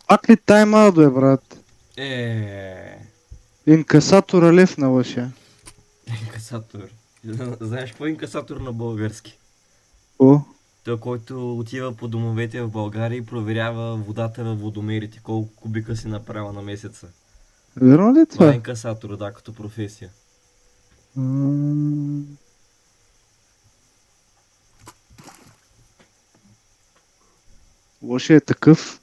Пак ли тайм-аут, бе, брат? Е, Инкасатора лев на лъша. инкасатор. Знаеш какво е инкасатор на български? О, Той, който отива по домовете в България и проверява водата във водомерите, колко кубика си направила на месеца. верно ли Това е това? инкасатор, да, като професия. М, Лоши е такъв.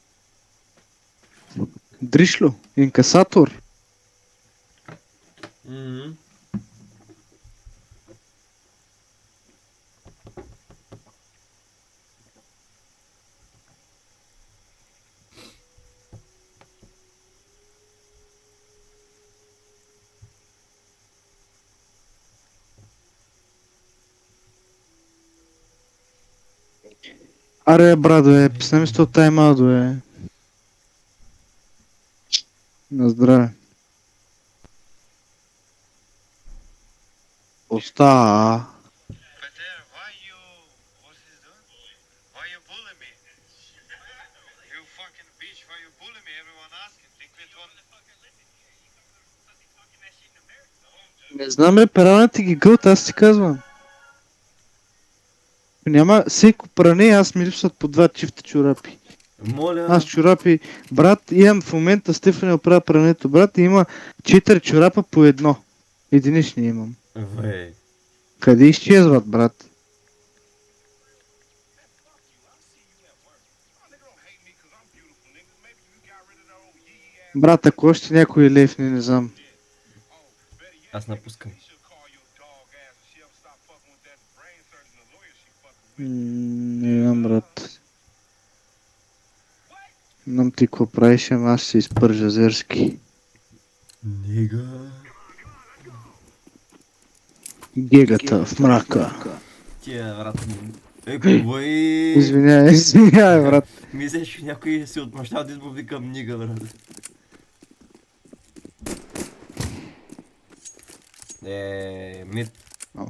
Дришло, инкасатор. Мгм. Аре, брат, бе, писна ми 100 тайм-аут, бе. На здраве. Оста. Peter, why you... What's this doing? Why you bully me? You fucking bitch, why you bully me? Everyone asking. Think we want... Не знам, бе, пералната ги гълт, аз ти казвам. Няма всеко пране, аз ми липсват по 2 чифта чорапи. Моля. Аз чорапи, брат, имам в момента Стефани оправя прането, брат, и има 4 чорапа по едно. Единични имам. Бе. Къде изчезват, брат? Брат, ако още някой лев, не знам. Аз напускам. Не знам, брат. Знам ти какво правиш, ама аз ще се изпържа зерски. Нига. Гегата в мрака. Тия, брат. Кой... Извинявай, брат. Мисля, че някой се отмъщал да избави към нига, брат. Мид. Ау.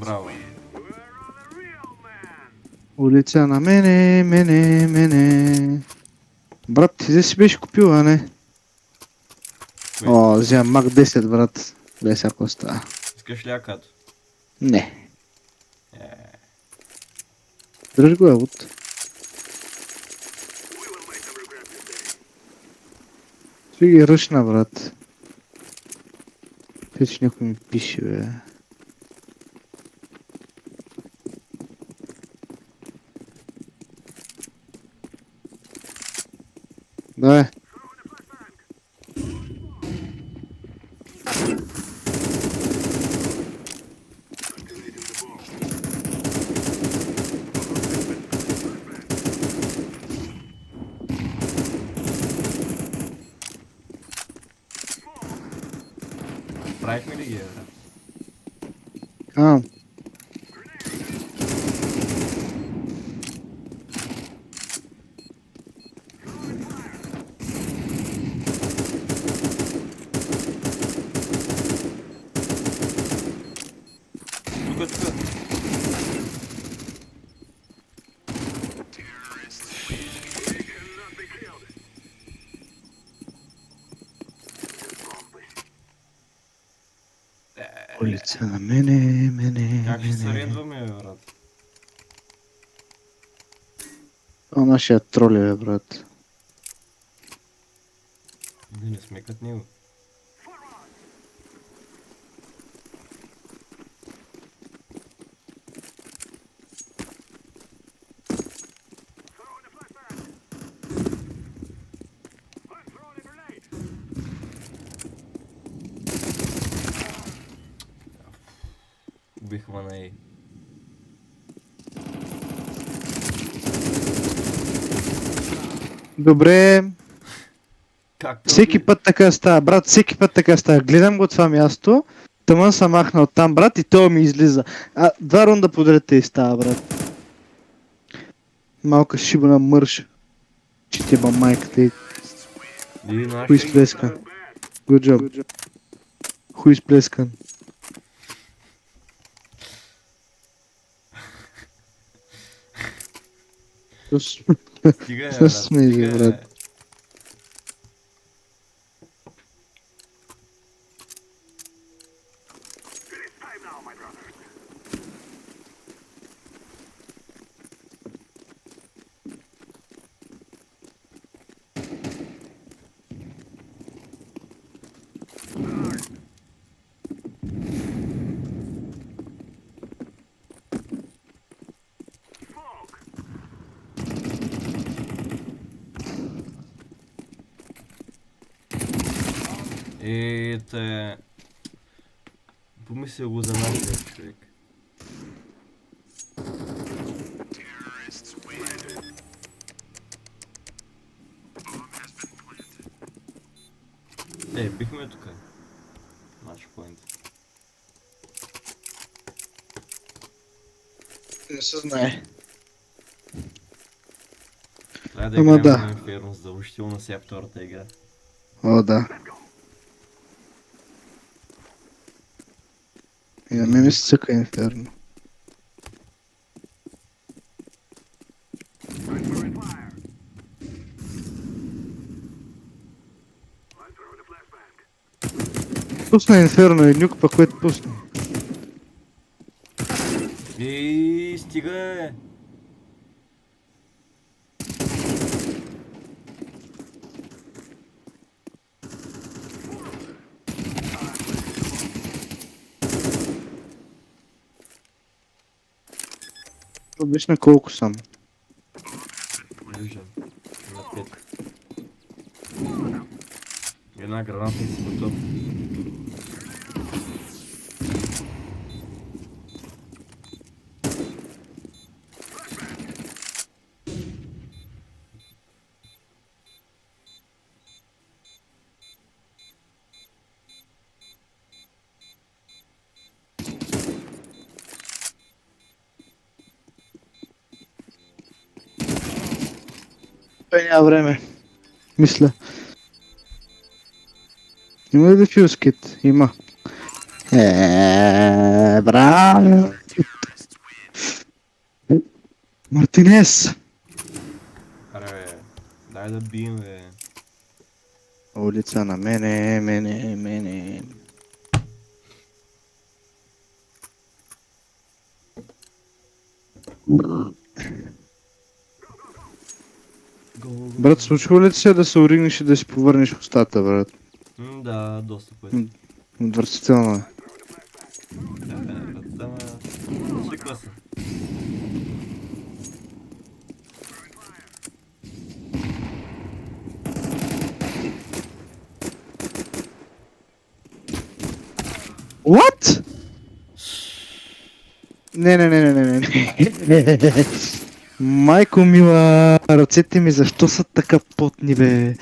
Браво. Улица на мене. Брат, ти да си беше купил, а не? Кое? О, вземам Мак 10, брат. Без ако става. Искаш ли акато? Не. Е, Дръж го, от. Ще ги ръшна, брат. Те, че някой ми пише, бе. Давай. правихме ли ги, брат? А, Тук. улица на мене. Как ще се редваме, бе, брат? Това нашия троле, бе, брат. Да не сме като него. Убих мана и... Добре, Как всеки път така става, брат, всеки път така става. Гледам го това място Тъмън съм махнал там, брат, и той ми излиза. А, 2 рунда подред и става, брат. Малка шибана мърша. Че ти ба майката и Или наш. хуй сплескан. Good job. Хуй сплескан. Стига е, Се брат. смееш, Стига е. брат. Те... Помисля го за нашия човек. Бихме тук. Матч point. Не се знае. Трябва да Ама играем да. на Inferno задължително сега втората игра. О, да. И на мен ми се цъка Инферно. Пусна Инферно и нюк, па което пусна. Стига е! Виж на колко съм. Виждам. На 5. Една граната и си готов. Той няма време. Мисля. Има ли дефюз кит? Има. Браво! Мартинес! Аре бе, дай да бием бе. Улица на мене. Брат, случва ли ти се да се оригнеш и да си повърнеш устата, брат? Да, доста пъти. Отвратително е. Да, бе, брат, ама... Шиква се. What? Не. Майко мила, ръцете ми защо са така потни, бе?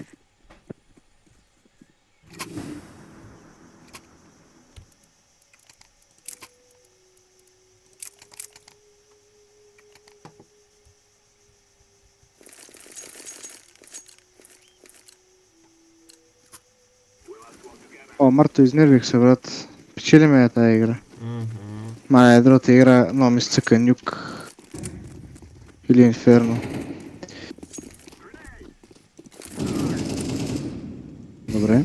О, Марто, изнервих се, брат. Печелиме я тази игра. Мале, другата игра, но ми стъка нюк. Или Инферно. Добре.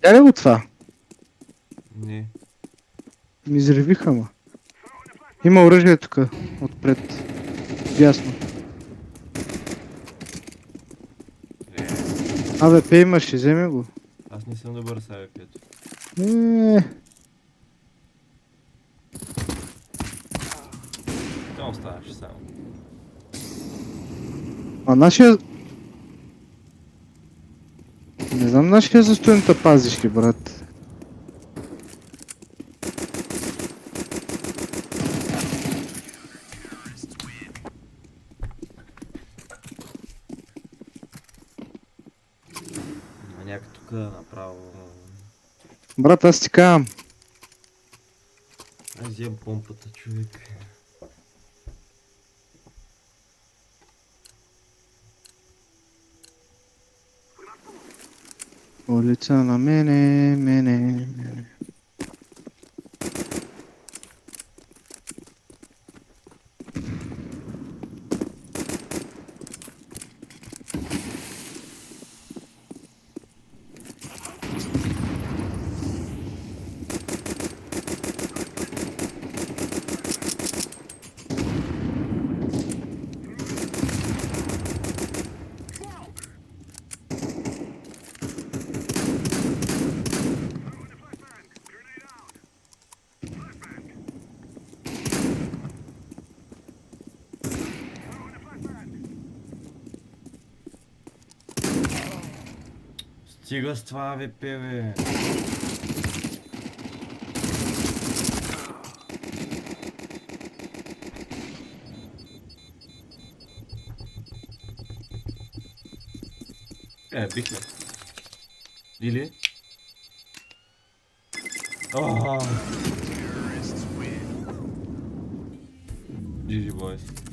Тя ли го това? Не. Ми изревиха, ма. Има оръжие тук, отпред. Ясно. АВП имаш, вземи го. Аз не съм добър с АВП-то. Там оставаш само. А нашия... Не знам нашия застоянта пазиш ли, брат? Има някак тук направо. Брат, аз ти казвам. Аз взем помпата, човек. Улица на мене. Стига с това, ВП, бе. Бихме. Или? GG, boys.